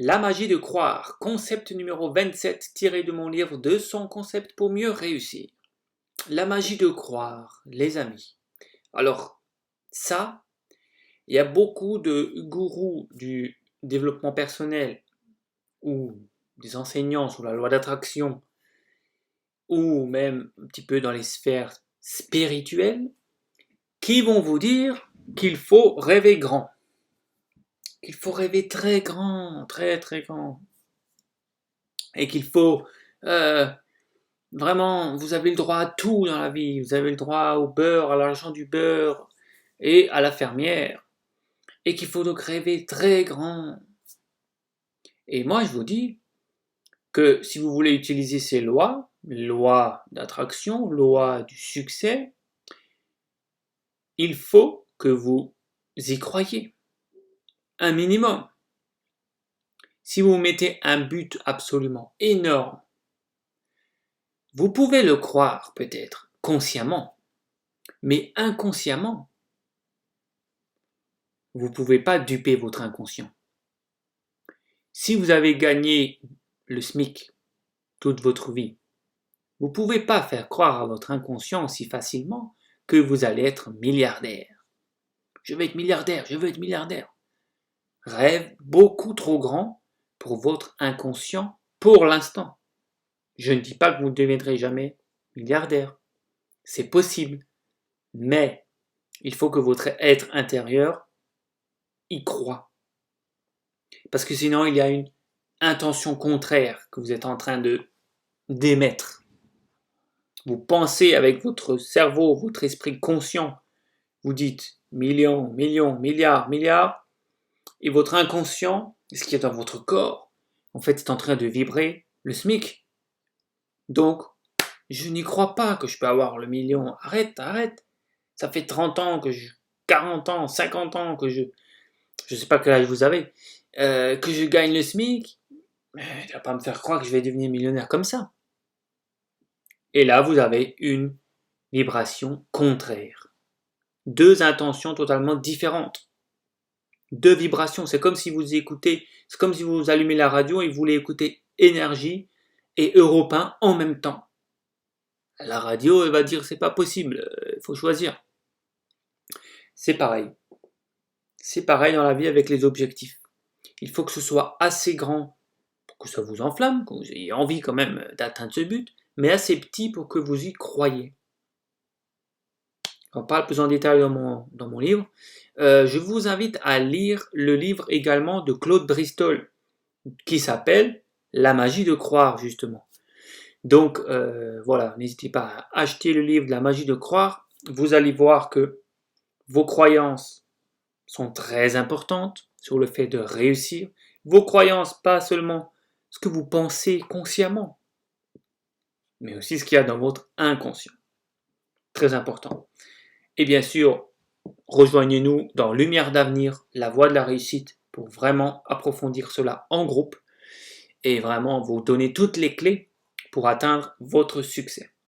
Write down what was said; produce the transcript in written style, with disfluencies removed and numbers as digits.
La magie de croire, concept numéro 27 tiré de mon livre 200 concepts pour mieux réussir. La magie de croire, les amis. Alors, ça, il y a beaucoup de gourous du développement personnel ou des enseignants sur la loi d'attraction ou même un petit peu dans les sphères spirituelles qui vont vous dire qu'il faut rêver grand. Qu'il faut rêver très grand, très très grand. Et qu'il faut vraiment, vous avez le droit à tout dans la vie. Vous avez le droit au beurre, à l'argent du beurre et à la fermière. Et qu'il faut donc rêver très grand. Et moi, je vous dis que si vous voulez utiliser ces lois d'attraction, lois du succès, il faut que vous y croyiez. Un minimum. Si vous mettez un but absolument énorme, vous pouvez le croire peut-être consciemment, mais inconsciemment, vous ne pouvez pas duper votre inconscient. Si vous avez gagné le SMIC toute votre vie, vous ne pouvez pas faire croire à votre inconscient si facilement que vous allez être milliardaire. Je veux être milliardaire, je veux être milliardaire. Rêve beaucoup trop grand pour votre inconscient pour l'instant. Je ne dis pas que vous ne deviendrez jamais milliardaire. C'est possible. Mais il faut que votre être intérieur y croit. Parce que sinon, il y a une intention contraire que vous êtes en train d'émettre. Vous pensez avec votre cerveau, votre esprit conscient, vous dites millions, millions, milliards, milliards, et votre inconscient, ce qui est dans votre corps, en fait, est en train de vibrer le SMIC. Donc, je n'y crois pas que je peux avoir le million. Arrête, arrête. Ça fait 30 ans 40 ans, 50 ans que je sais pas quel âge vous avez, que je gagne le SMIC. Mais tu vas pas me faire croire que je vais devenir millionnaire comme ça. Et là, vous avez une vibration contraire. Deux intentions totalement différentes. Deux vibrations. C'est comme si vous écoutez, c'est comme si vous allumez la radio et vous voulez écouter Énergie et Europe 1 en même temps. La radio, elle va dire c'est pas possible, il faut choisir. C'est pareil. C'est pareil dans la vie avec les objectifs. Il faut que ce soit assez grand pour que ça vous enflamme, que vous ayez envie quand même d'atteindre ce but, mais assez petit pour que vous y croyiez. On parle plus en détail dans mon livre. Je vous invite à lire le livre également de Claude Bristol, qui s'appelle La magie de croire, justement. Donc voilà, n'hésitez pas à acheter le livre de La magie de croire. Vous allez voir que vos croyances sont très importantes sur le fait de réussir. Vos croyances, pas seulement ce que vous pensez consciemment, mais aussi ce qu'il y a dans votre inconscient. Très important. Et bien sûr, rejoignez-nous dans Lumière d'avenir, la voie de la réussite, pour vraiment approfondir cela en groupe et vraiment vous donner toutes les clés pour atteindre votre succès.